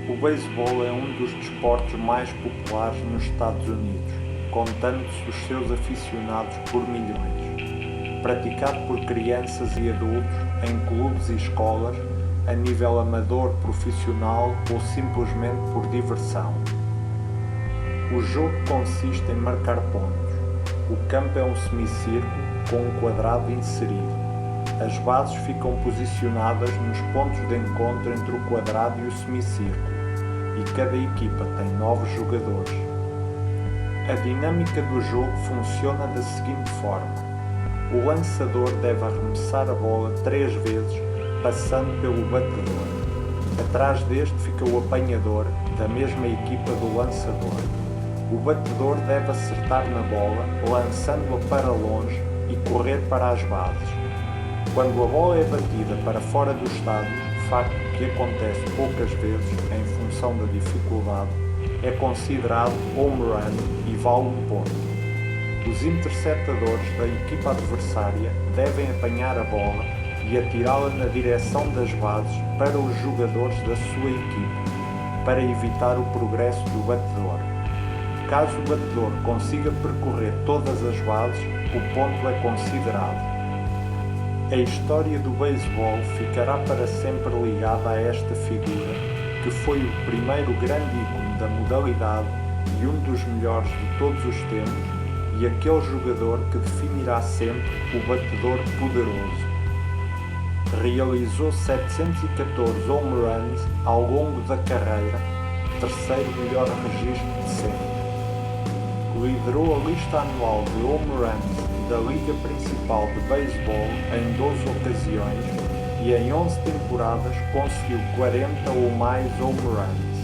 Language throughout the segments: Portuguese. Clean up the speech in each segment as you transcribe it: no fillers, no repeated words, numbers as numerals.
O beisebol é um dos desportos mais populares nos Estados Unidos, contando-se os seus aficionados por milhões. Praticado por crianças e adultos, em clubes e escolas, a nível amador, profissional ou simplesmente por diversão. O jogo consiste em marcar pontos. O campo é um semicírculo com um quadrado inserido. As bases ficam posicionadas nos pontos de encontro entre o quadrado e o semicírculo, e cada equipa tem 9 jogadores. A dinâmica do jogo funciona da seguinte forma: o lançador deve arremessar a bola 3 vezes, passando pelo batedor. Atrás deste fica o apanhador, da mesma equipa do lançador. O batedor deve acertar na bola, lançando-a para longe e correr para as bases. Quando a bola é batida para fora do estádio, facto que acontece poucas vezes em função da dificuldade, é considerado home run e vale um ponto. Os interceptadores da equipa adversária devem apanhar a bola e atirá-la na direção das bases para os jogadores da sua equipe, para evitar o progresso do batedor. Caso o batedor consiga percorrer todas as bases, o ponto é considerado. A história do beisebol ficará para sempre ligada a esta figura, que foi o primeiro grande ícone da modalidade e um dos melhores de todos os tempos, e aquele jogador que definirá sempre o batedor poderoso. Realizou 714 home runs ao longo da carreira, terceiro melhor registro de sempre. Liderou a lista anual de home runs da Liga Principal de Beisebol em 12 ocasiões e em 11 temporadas conseguiu 40 ou mais home runs.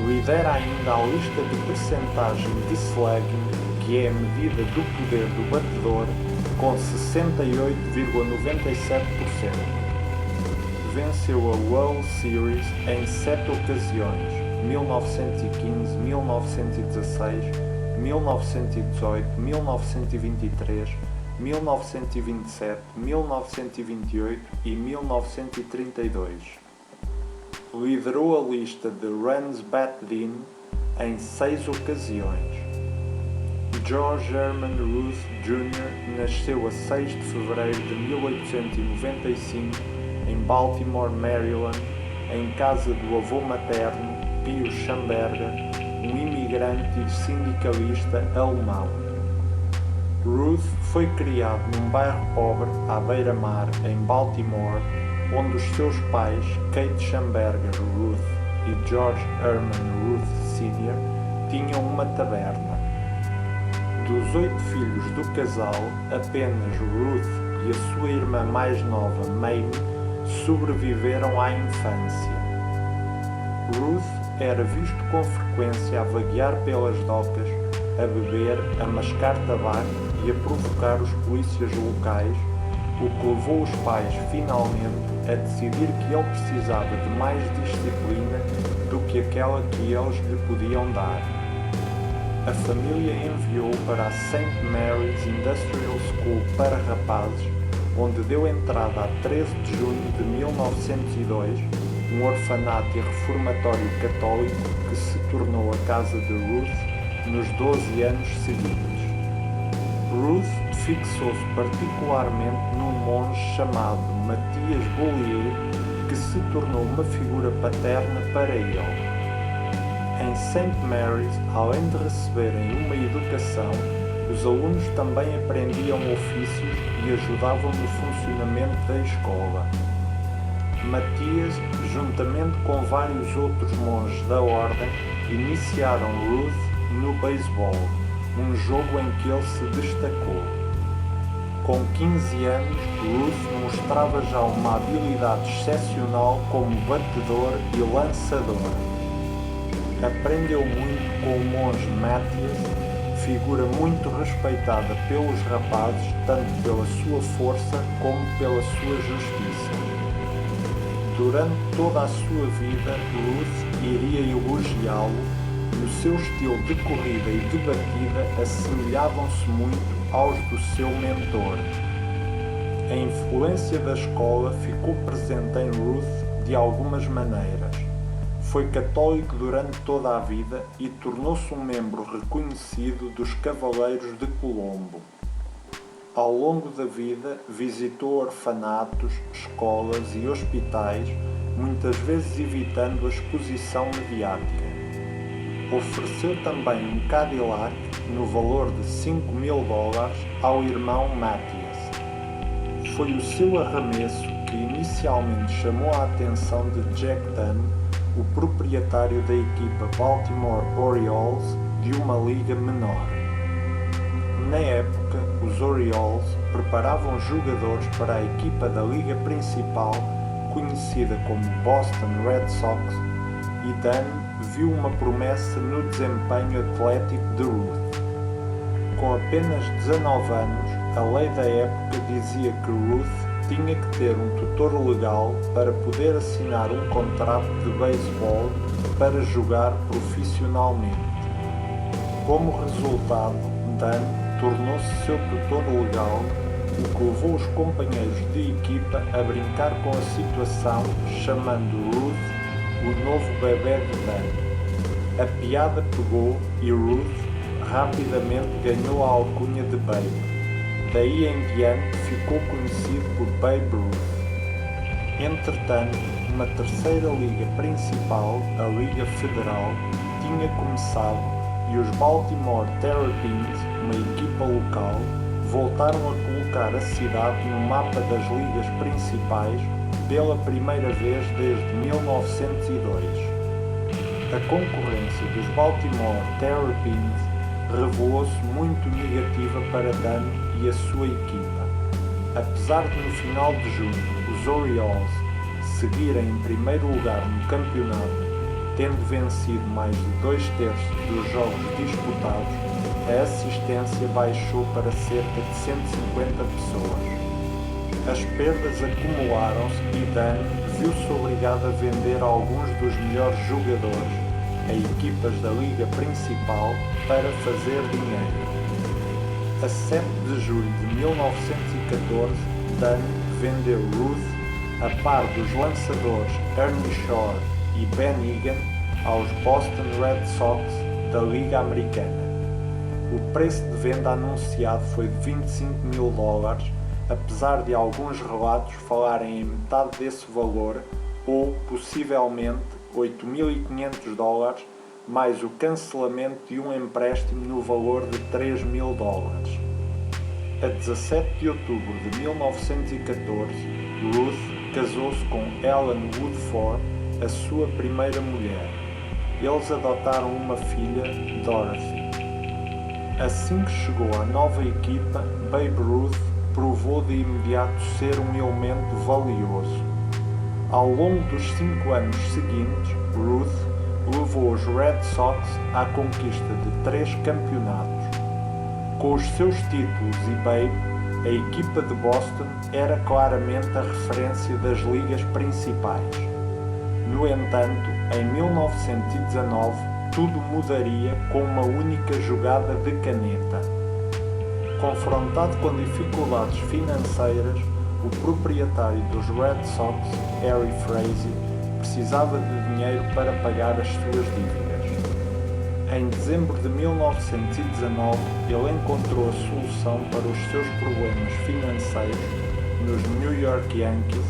Lidera ainda a lista de percentagem de slugging, que é a medida do poder do batedor, com 68,97%. Venceu a World Series em 7 ocasiões: 1915, 1916, 1918, 1923, 1927, 1928 e 1932. Liderou a lista de runs batted in em 6 ocasiões. George Herman Ruth Jr. nasceu a 6 de fevereiro de 1895 em Baltimore, Maryland, em casa do avô materno, Pio Schamberger, um imigrante e sindicalista alemão. Ruth foi criado num bairro pobre à beira-mar em Baltimore, onde os seus pais, Kate Schamberger Ruth e George Herman Ruth Sr., tinham uma taberna. Dos 8 filhos do casal, apenas Ruth e a sua irmã mais nova, Mamie, sobreviveram à infância. Ruth era visto com frequência a vaguear pelas docas, a beber, a mascar tabaco e a provocar os polícias locais, o que levou os pais, finalmente, a decidir que ele precisava de mais disciplina do que aquela que eles lhe podiam dar. A família enviou para a St. Mary's Industrial School para rapazes, onde deu entrada a 13 de junho de 1902, um orfanato e reformatório católico que se tornou a casa de Ruth nos 12 anos seguintes. Ruth fixou-se particularmente num monge chamado Matthias Boulier, que se tornou uma figura paterna para ele. Em St. Mary's, além de receberem uma educação, os alunos também aprendiam ofícios e ajudavam no funcionamento da escola. Matthias, juntamente com vários outros monges da ordem, iniciaram Ruth no beisebol, um jogo em que ele se destacou. Com 15 anos, Ruth mostrava já uma habilidade excepcional como batedor e lançador. Aprendeu muito com o monge Matthias, figura muito respeitada pelos rapazes, tanto pela sua força como pela sua justiça. Durante toda a sua vida, Ruth iria elogiá-lo. No seu estilo de corrida e de batida assemelhavam-se muito aos do seu mentor. A influência da escola ficou presente em Ruth de algumas maneiras. Foi católico durante toda a vida e tornou-se um membro reconhecido dos Cavaleiros de Colombo. Ao longo da vida, visitou orfanatos, escolas e hospitais, muitas vezes evitando a exposição mediática. Ofereceu também um Cadillac no valor de $5.000 ao irmão Matthias. Foi o seu arremesso que inicialmente chamou a atenção de Jack Dunn, o proprietário da equipa Baltimore Orioles de uma liga menor. Na época, os Orioles preparavam jogadores para a equipa da liga principal, conhecida como Boston Red Sox, e Dunn viu uma promessa no desempenho atlético de Ruth. Com apenas 19 anos, a lei da época dizia que Ruth tinha que ter um tutor legal para poder assinar um contrato de beisebol para jogar profissionalmente. Como resultado, Dunn tornou-se seu tutor legal, o que levou os companheiros de equipa a brincar com a situação, chamando Ruth o novo bebê de Dunn. A piada pegou e Ruth rapidamente ganhou a alcunha de Babe. Daí em diante ficou conhecido por Babe Ruth. Entretanto, uma terceira liga principal, a Liga Federal, tinha começado e os Baltimore Terrapins, uma equipa local, voltaram a colocar a cidade no mapa das ligas principais pela primeira vez desde 1902. A concorrência dos Baltimore Terrapins revelou-se muito negativa para Dunn e a sua equipa. Apesar de no final de junho os Orioles seguirem em primeiro lugar no campeonato, tendo vencido mais de 2/3 dos jogos disputados, a assistência baixou para cerca de 150 pessoas. As perdas acumularam-se e Dunn viu-se obrigado a vender alguns dos melhores jogadores a equipas da liga principal para fazer dinheiro. A 7 de julho de 1914, Dunn vendeu Ruth, a par dos lançadores Ernie Shore e Ben Egan, aos Boston Red Sox da Liga Americana. O preço de venda anunciado foi de $25.000, apesar de alguns relatos falarem em metade desse valor ou, possivelmente, $8.500, mais o cancelamento de um empréstimo no valor de $3.000. A 17 de outubro de 1914, Ruth casou-se com Ellen Woodford, a sua primeira mulher. Eles adotaram uma filha, Dorothy. Assim que chegou à nova equipa, Babe Ruth provou de imediato ser um elemento valioso. Ao longo dos 5 anos seguintes, Ruth levou os Red Sox à conquista de 3 campeonatos. Com os seus títulos e Babe, a equipa de Boston era claramente a referência das ligas principais. No entanto, em 1919, tudo mudaria com uma única jogada de caneta. Confrontado com dificuldades financeiras, o proprietário dos Red Sox, Harry Frazee, precisava de dinheiro para pagar as suas dívidas. Em dezembro de 1919, ele encontrou a solução para os seus problemas financeiros nos New York Yankees,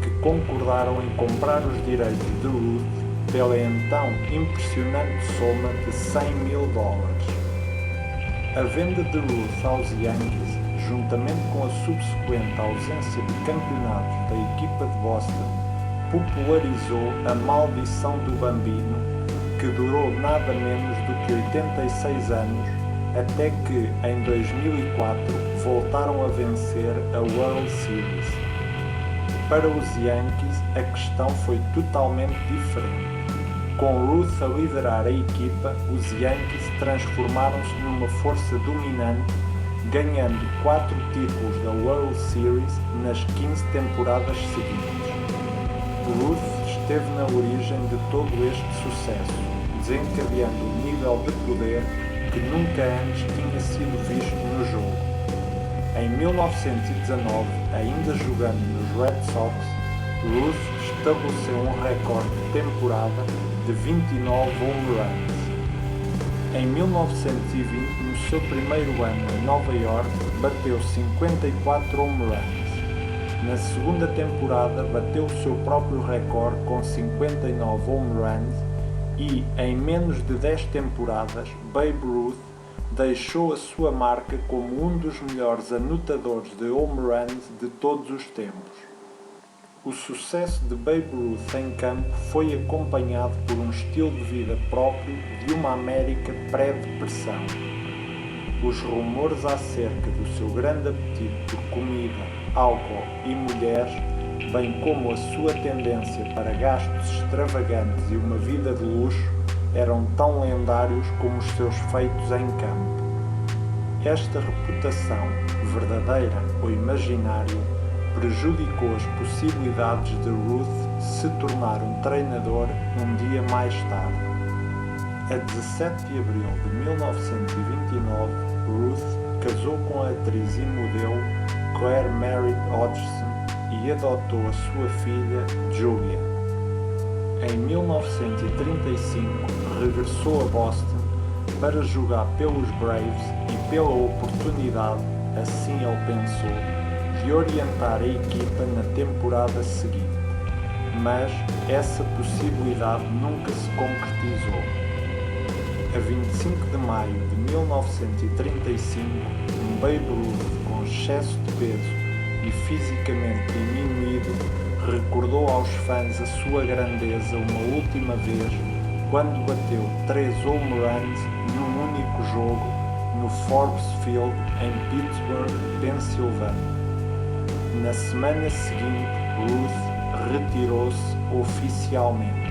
que concordaram em comprar os direitos de Ruth pela então impressionante soma de $100.000. A venda de Ruth aos Yankees, juntamente com a subsequente ausência de campeonatos da equipa de Boston, popularizou a maldição do Bambino, que durou nada menos do que 86 anos, até que, em 2004, voltaram a vencer a World Series. Para os Yankees, a questão foi totalmente diferente. Com Ruth a liderar a equipa, os Yankees transformaram-se numa força dominante, ganhando 4 títulos da World Series nas 15 temporadas seguintes. Ruth esteve na origem de todo este sucesso, desencadeando um nível de poder que nunca antes tinha sido visto no jogo. Em 1919, ainda jogando nos Red Sox, Ruth estabeleceu um recorde de temporada de 29 home runs. Em 1920, no seu primeiro ano em Nova York, bateu 54 home runs. Na segunda temporada, bateu o seu próprio recorde com 59 home runs e, em menos de 10 temporadas, Babe Ruth deixou a sua marca como um dos melhores anotadores de home runs de todos os tempos. O sucesso de Babe Ruth em campo foi acompanhado por um estilo de vida próprio de uma América pré-depressão. Os rumores acerca do seu grande apetite por comida, álcool e mulheres, bem como a sua tendência para gastos extravagantes e uma vida de luxo, eram tão lendários como os seus feitos em campo. Esta reputação, verdadeira ou imaginária, prejudicou as possibilidades de Ruth se tornar um treinador um dia mais tarde. A 17 de abril de 1929, Ruth casou com a atriz e modelo Claire Merritt Hodgson e adotou a sua filha, Julia. Em 1935, regressou a Boston para jogar pelos Braves e pela oportunidade, assim ele pensou, de orientar a equipa na temporada seguinte, mas essa possibilidade nunca se concretizou. A 25 de maio de 1935, um Babe Ruth com excesso de peso e fisicamente diminuído recordou aos fãs a sua grandeza uma última vez quando bateu 3 home runs num único jogo no Forbes Field em Pittsburgh, Pensilvânia. Na semana seguinte, Ruth retirou-se oficialmente.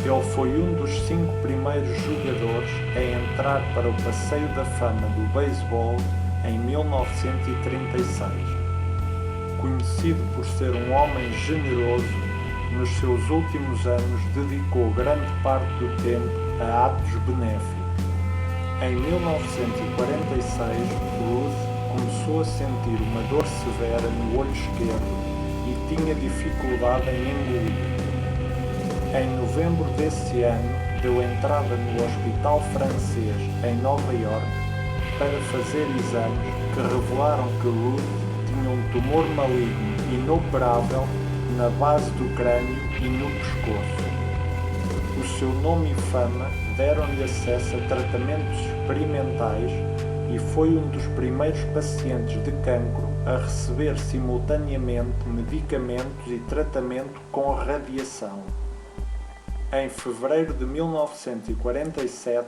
Ele foi um dos 5 primeiros jogadores a entrar para o Passeio da Fama do Beisebol em 1936. Conhecido por ser um homem generoso, nos seus últimos anos dedicou grande parte do tempo a atos benéficos. Em 1946, Ruth começou a sentir uma dor severa no olho esquerdo e tinha dificuldade em engolir. Em novembro desse ano, deu entrada no Hospital Francês, em Nova York, para fazer exames que revelaram que Ruth tinha um tumor maligno inoperável na base do crânio e no pescoço. O seu nome e fama deram-lhe acesso a tratamentos experimentais e foi um dos primeiros pacientes de cancro a receber simultaneamente medicamentos e tratamento com radiação. Em fevereiro de 1947,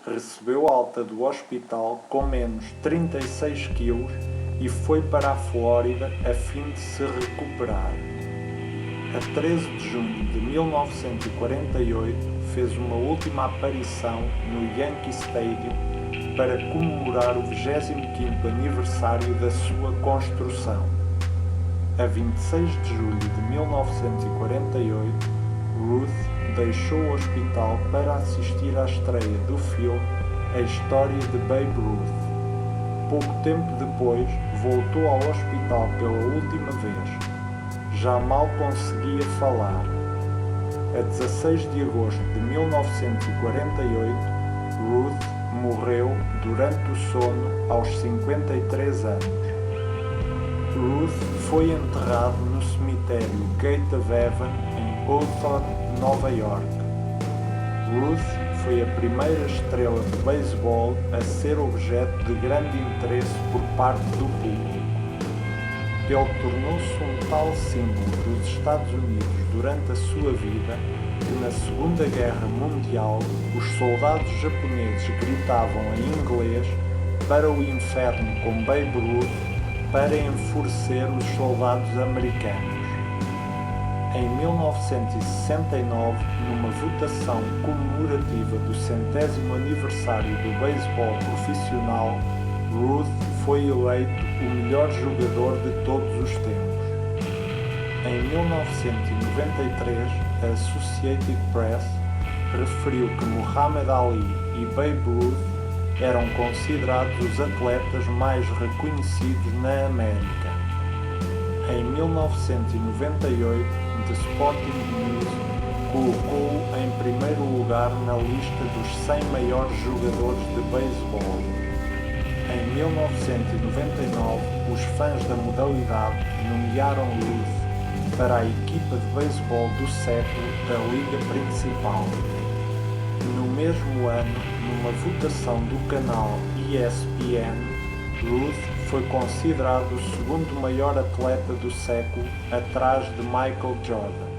recebeu alta do hospital com menos 36 quilos e foi para a Flórida a fim de se recuperar. A 13 de junho de 1948, fez uma última aparição no Yankee Stadium para comemorar o 25º aniversário da sua construção. A 26 de julho de 1948, Ruth deixou o hospital para assistir à estreia do filme A História de Babe Ruth. Pouco tempo depois, voltou ao hospital pela última vez. Já mal conseguia falar. A 16 de agosto de 1948, Ruth morreu durante o sono aos 53 anos. Ruth foi enterrado no cemitério Gate of Heaven em Hawthorne, Nova York. Ruth foi a primeira estrela de beisebol a ser objeto de grande interesse por parte do público. Ele tornou-se um tal símbolo dos Estados Unidos durante a sua vida que na Segunda Guerra Mundial os soldados japoneses gritavam em inglês para o inferno com Babe Ruth para enfurecer os soldados americanos. Em 1969, numa votação comemorativa do 100º aniversário do beisebol profissional, Ruth foi eleito o melhor jogador de todos os tempos. Em 1993, a Associated Press referiu que Muhammad Ali e Babe Ruth eram considerados os atletas mais reconhecidos na América. Em 1998, The Sporting News colocou-o em primeiro lugar na lista dos 100 maiores jogadores de beisebol. Em 1999, os fãs da modalidade nomearam Ruth para a equipa de beisebol do século da liga principal. No mesmo ano, numa votação do canal ESPN, Ruth foi considerado o segundo maior atleta do século, atrás de Michael Jordan.